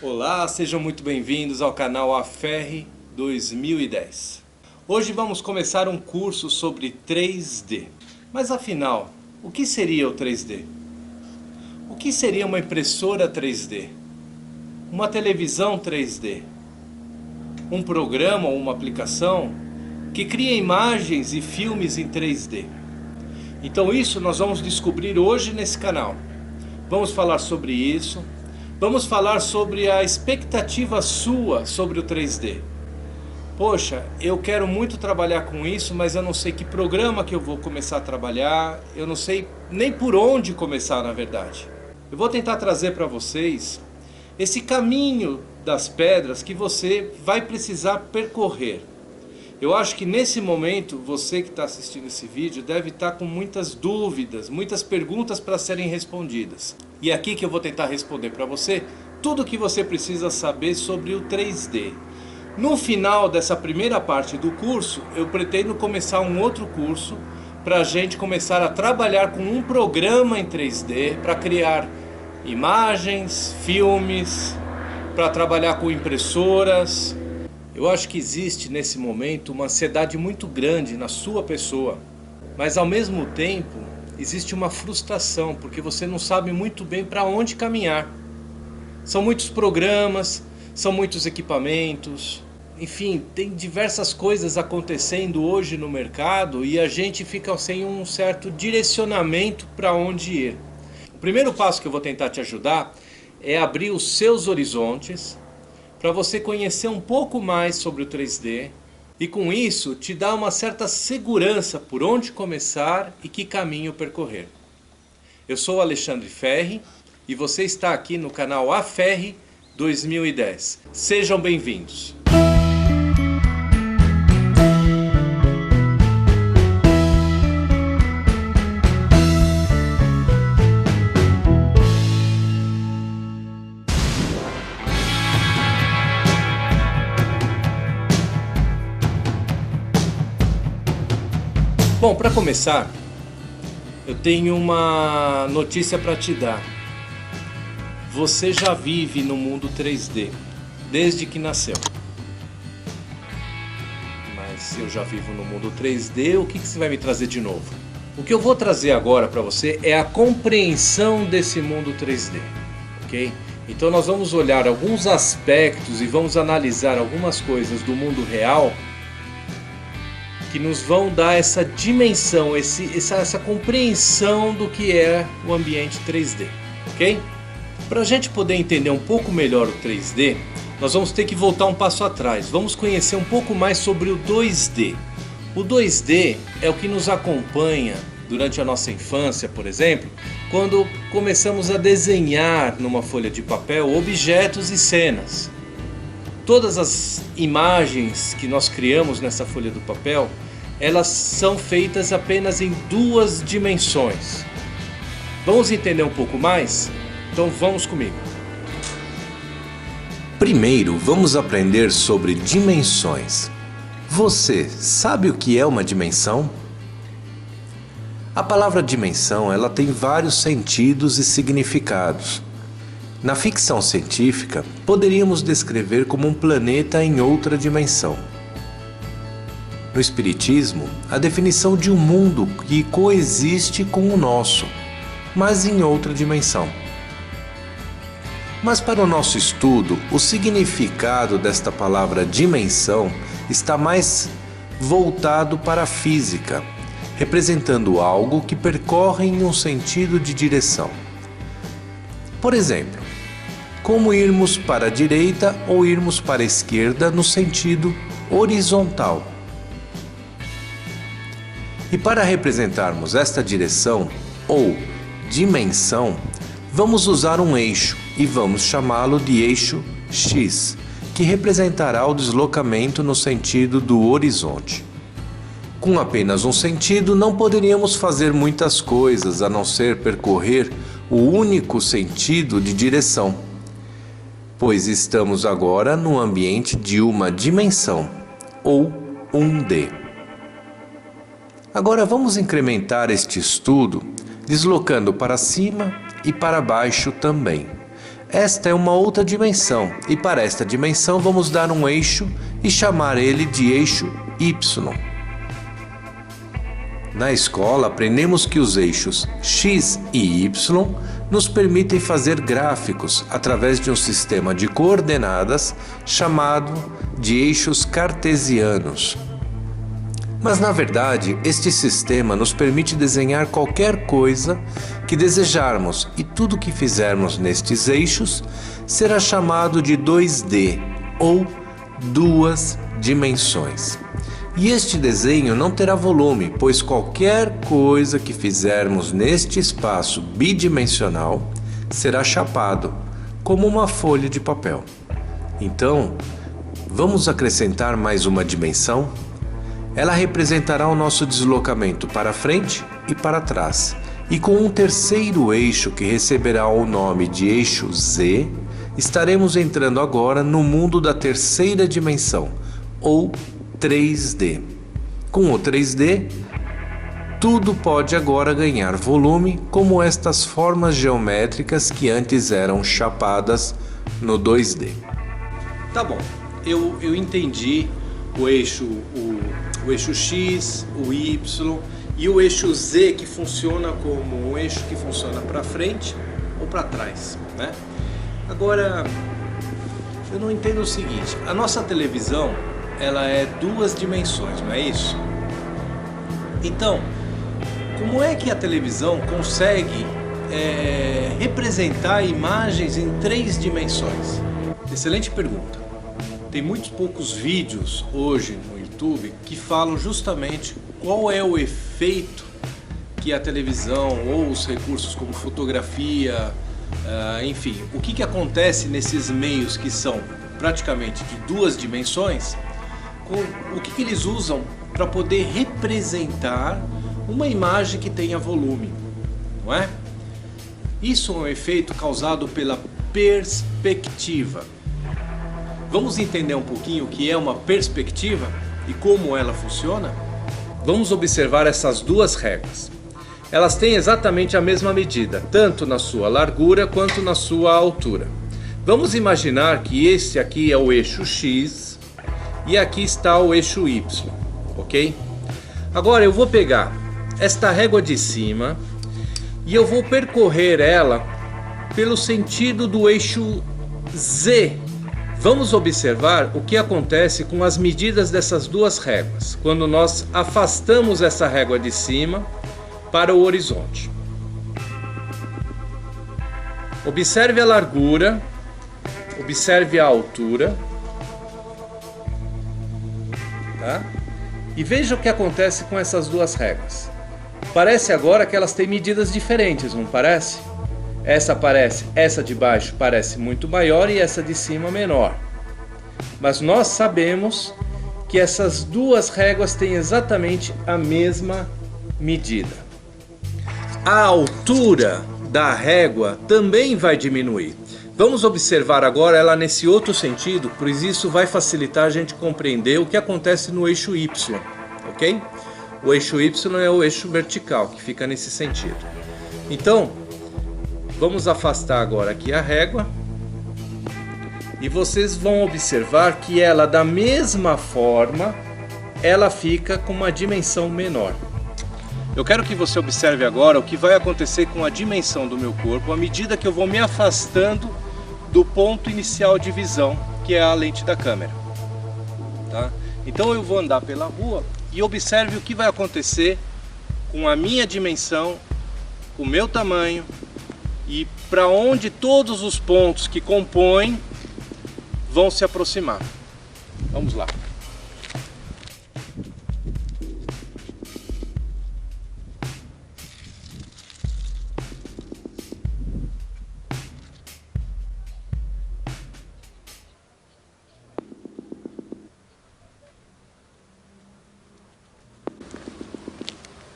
Olá, sejam muito bem-vindos ao canal AFERRE 2010. Hoje vamos começar um curso sobre 3D. Mas afinal, o que seria o 3D? O que seria uma impressora 3D? Uma televisão 3D? Um programa ou uma aplicação que cria imagens e filmes em 3D? Então isso nós vamos descobrir hoje nesse canal. Vamos falar sobre isso. Vamos falar sobre a expectativa sua sobre o 3D. Poxa, eu quero muito trabalhar com isso, mas eu não sei que programa que eu vou começar a trabalhar. Eu não sei nem por onde começar, na verdade. Eu vou tentar trazer para vocês esse caminho das pedras que você vai precisar percorrer. Eu acho que nesse momento, você que está assistindo esse vídeo deve estar com muitas dúvidas, muitas perguntas para serem respondidas. E é aqui que eu vou tentar responder para você tudo o que você precisa saber sobre o 3D. No final dessa primeira parte do curso, eu pretendo começar um outro curso para a gente começar a trabalhar com um programa em 3D para criar imagens, filmes, para trabalhar com impressoras. Eu acho que existe nesse momento uma ansiedade muito grande na sua pessoa, mas ao mesmo tempo existe uma frustração, porque você não sabe muito bem para onde caminhar. São muitos programas, são muitos equipamentos, enfim, tem diversas coisas acontecendo hoje no mercado e a gente fica sem um certo direcionamento para onde ir. O primeiro passo que eu vou tentar te ajudar é abrir os seus horizontes, para você conhecer um pouco mais sobre o 3D e com isso te dar uma certa segurança por onde começar e que caminho percorrer. Eu sou Alexandre Ferri e você está aqui no canal AFERRE 2010. Sejam bem-vindos! Bom, para começar, eu tenho uma notícia para te dar. Você já vive no mundo 3D, desde que nasceu. Mas se eu já vivo no mundo 3D, o que você vai me trazer de novo? O que eu vou trazer agora para você é a compreensão desse mundo 3D, ok? Então nós vamos olhar alguns aspectos e vamos analisar algumas coisas do mundo real que nos vão dar essa dimensão, essa compreensão do que é o ambiente 3D, ok? Para a gente poder entender um pouco melhor o 3D, nós vamos ter que voltar um passo atrás. Vamos conhecer um pouco mais sobre o 2D. O 2D é o que nos acompanha durante a nossa infância, por exemplo, quando começamos a desenhar numa folha de papel objetos e cenas. Todas as imagens que nós criamos nessa folha do papel, elas são feitas apenas em duas dimensões. Vamos entender um pouco mais? Então vamos comigo. Primeiro, vamos aprender sobre dimensões. Você sabe o que é uma dimensão? A palavra dimensão, ela tem vários sentidos e significados. Na ficção científica, poderíamos descrever como um planeta em outra dimensão. No Espiritismo, a definição de um mundo que coexiste com o nosso, mas em outra dimensão. Mas para o nosso estudo, o significado desta palavra dimensão está mais voltado para a física, representando algo que percorre em um sentido de direção. Por exemplo, como irmos para a direita ou irmos para a esquerda no sentido horizontal. E para representarmos esta direção ou dimensão, vamos usar um eixo e vamos chamá-lo de eixo X, que representará o deslocamento no sentido do horizonte. Com apenas um sentido, não poderíamos fazer muitas coisas a não ser percorrer o único sentido de direção, pois estamos agora no ambiente de uma dimensão, ou 1D. Agora vamos incrementar este estudo, deslocando para cima e para baixo também. Esta é uma outra dimensão, e para esta dimensão vamos dar um eixo e chamar ele de eixo Y. Na escola aprendemos que os eixos X e Y nos permitem fazer gráficos através de um sistema de coordenadas chamado de eixos cartesianos. Mas na verdade, este sistema nos permite desenhar qualquer coisa que desejarmos, e tudo que fizermos nestes eixos será chamado de 2D ou duas dimensões. E este desenho não terá volume, pois qualquer coisa que fizermos neste espaço bidimensional será chapado, como uma folha de papel. Então, vamos acrescentar mais uma dimensão? Ela representará o nosso deslocamento para frente e para trás, e com um terceiro eixo que receberá o nome de eixo Z, estaremos entrando agora no mundo da terceira dimensão, ou 3D. Com o 3D, tudo pode agora ganhar volume, como estas formas geométricas que antes eram chapadas no 2D. Tá bom, eu entendi o eixo X, o Y e o eixo Z, que funciona como um eixo que funciona para frente ou para trás, né? Agora, eu não entendo o seguinte: a nossa televisão, ela é duas dimensões, não é isso? Então, como é que a televisão consegue representar imagens em 3 dimensões? Excelente pergunta. Tem muitos poucos vídeos hoje no YouTube que falam justamente qual é o efeito que a televisão ou os recursos como fotografia, enfim, o que acontece nesses meios que são praticamente de 2 dimensões, o que eles usam para poder representar uma imagem que tenha volume, não é? Isso é um efeito causado pela perspectiva. Vamos entender um pouquinho o que é uma perspectiva e como ela funciona? Vamos observar essas duas réguas. Elas têm exatamente a mesma medida, tanto na sua largura quanto na sua altura. Vamos imaginar que este aqui é o eixo X e aqui está o eixo Y, ok? Agora eu vou pegar esta régua de cima e eu vou percorrer ela pelo sentido do eixo Z. Vamos observar o que acontece com as medidas dessas duas réguas, quando nós afastamos essa régua de cima para o horizonte. Observe a largura, observe a altura, tá? E veja o que acontece com essas duas réguas. Parece agora que elas têm medidas diferentes, não parece? Essa de baixo parece muito maior e essa de cima menor. Mas nós sabemos que essas duas réguas têm exatamente a mesma medida. A altura da régua também vai diminuir. Vamos observar agora ela nesse outro sentido, pois isso vai facilitar a gente compreender o que acontece no eixo Y, ok? O eixo Y é o eixo vertical, que fica nesse sentido. Então, vamos afastar agora aqui a régua e vocês vão observar que ela, da mesma forma, ela fica com uma dimensão menor. Eu quero que você observe agora o que vai acontecer com a dimensão do meu corpo à medida que eu vou me afastando do ponto inicial de visão, que é a lente da câmera. Tá? Então eu vou andar pela rua e observe o que vai acontecer com a minha dimensão, o meu tamanho e para onde todos os pontos que compõem vão se aproximar. Vamos lá.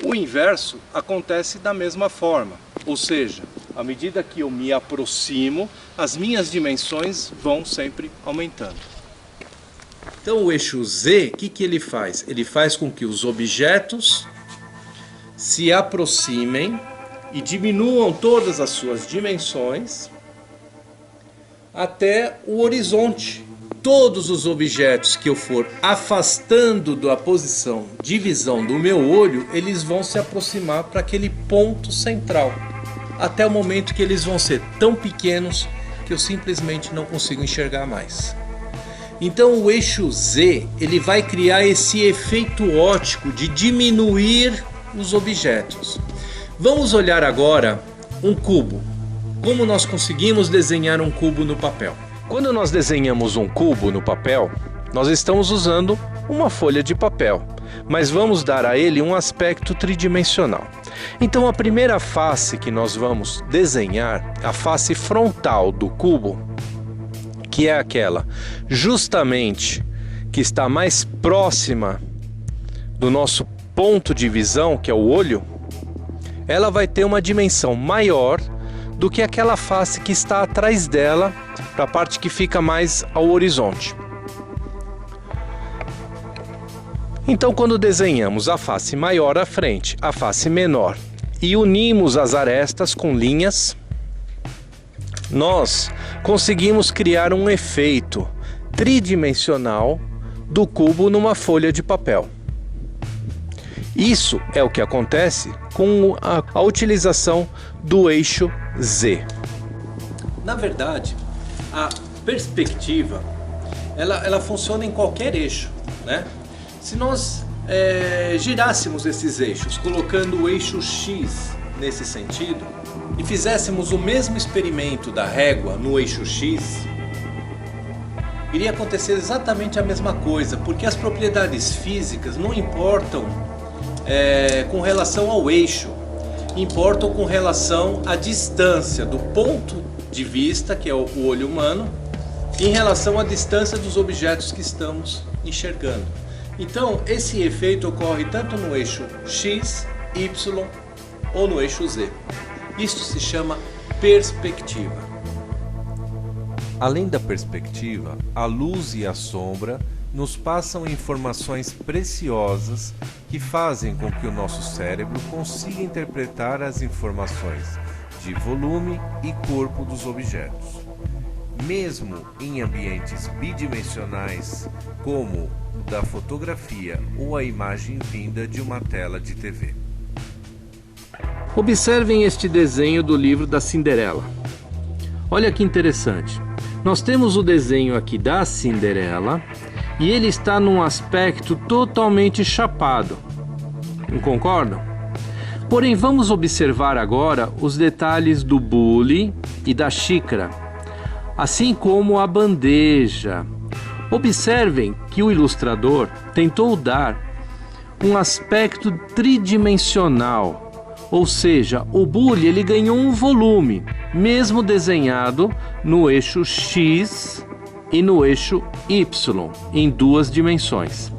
O inverso acontece da mesma forma, ou seja, à medida que eu me aproximo, as minhas dimensões vão sempre aumentando. Então o eixo Z, o que ele faz? Ele faz com que os objetos se aproximem e diminuam todas as suas dimensões, até o horizonte. Todos os objetos que eu for afastando da posição de visão do meu olho, eles vão se aproximar para aquele ponto central, até o momento que eles vão ser tão pequenos que eu simplesmente não consigo enxergar mais. Então o eixo Z, ele vai criar esse efeito óptico de diminuir os objetos. Vamos olhar agora um cubo. Como nós conseguimos desenhar um cubo no papel? Quando nós desenhamos um cubo no papel, nós estamos usando uma folha de papel, mas vamos dar a ele um aspecto tridimensional. Então a primeira face que nós vamos desenhar, a face frontal do cubo, que é aquela justamente que está mais próxima do nosso ponto de visão, que é o olho, ela vai ter uma dimensão maior do que aquela face que está atrás dela, para a parte que fica mais ao horizonte. Então, quando desenhamos a face maior à frente, a face menor, e unimos as arestas com linhas, nós conseguimos criar um efeito tridimensional do cubo numa folha de papel. Isso é o que acontece com a utilização do eixo Z. Na verdade, a perspectiva ela funciona em qualquer eixo, né? Se nós girássemos esses eixos, colocando o eixo X nesse sentido, e fizéssemos o mesmo experimento da régua no eixo X, iria acontecer exatamente a mesma coisa, porque as propriedades físicas não importam com relação ao eixo, importam com relação à distância do ponto de vista, que é o olho humano, em relação à distância dos objetos que estamos enxergando. Então esse efeito ocorre tanto no eixo X, Y ou no eixo Z. Isto se chama perspectiva. Além da perspectiva, a luz e a sombra nos passam informações preciosas que fazem com que o nosso cérebro consiga interpretar as informações de volume e corpo dos objetos. Mesmo em ambientes bidimensionais, como o da fotografia ou a imagem vinda de uma tela de TV. Observem este desenho do livro da Cinderela. Olha que interessante. Nós temos o desenho aqui da Cinderela e ele está num aspecto totalmente chapado. Não concordam? Porém, vamos observar agora os detalhes do bule e da xícara, assim como a bandeja. Observem que o ilustrador tentou dar um aspecto tridimensional, ou seja, o bule ele ganhou um volume, mesmo desenhado no eixo X e no eixo Y, em duas dimensões.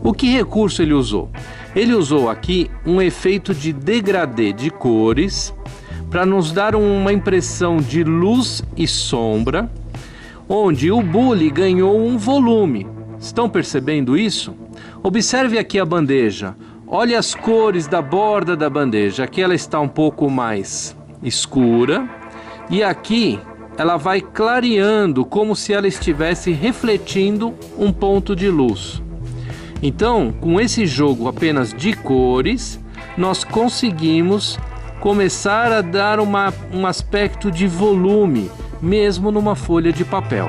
O que recurso ele usou? Ele usou aqui um efeito de degradê de cores para nos dar uma impressão de luz e sombra, onde o bule ganhou um volume. Estão percebendo isso? Observe aqui a bandeja. Olhe as cores da borda da bandeja. Aqui ela está um pouco mais escura e aqui ela vai clareando como se ela estivesse refletindo um ponto de luz. Então, com esse jogo apenas de cores, nós conseguimos começar a dar um aspecto de volume, mesmo numa folha de papel.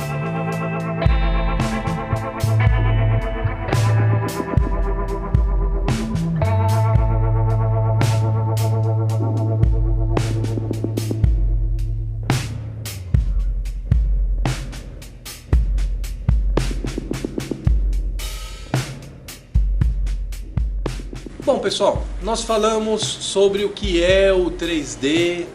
Bom, pessoal, nós falamos sobre o que é o 3D,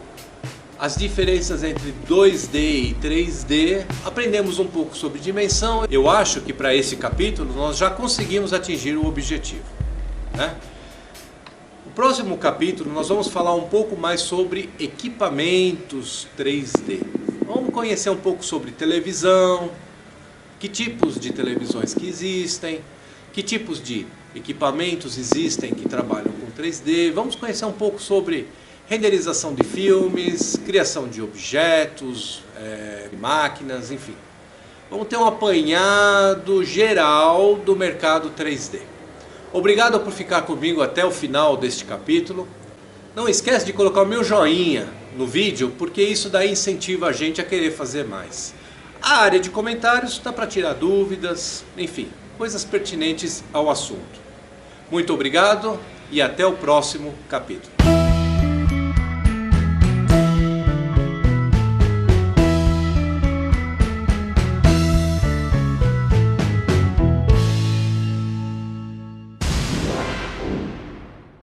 as diferenças entre 2D e 3D, aprendemos um pouco sobre dimensão. Eu acho que para esse capítulo nós já conseguimos atingir o objetivo, né? No próximo capítulo nós vamos falar um pouco mais sobre equipamentos 3D. Vamos conhecer um pouco sobre televisão, que tipos de televisões que existem, que tipos de equipamentos existem que trabalham com 3D. Vamos conhecer um pouco sobre renderização de filmes, criação de objetos, máquinas, enfim. Vamos ter um apanhado geral do mercado 3D. Obrigado por ficar comigo até o final deste capítulo. Não esquece de colocar o meu joinha no vídeo, porque isso daí incentiva a gente a querer fazer mais. A área de comentários está para tirar dúvidas, enfim, coisas pertinentes ao assunto. Muito obrigado e até o próximo capítulo.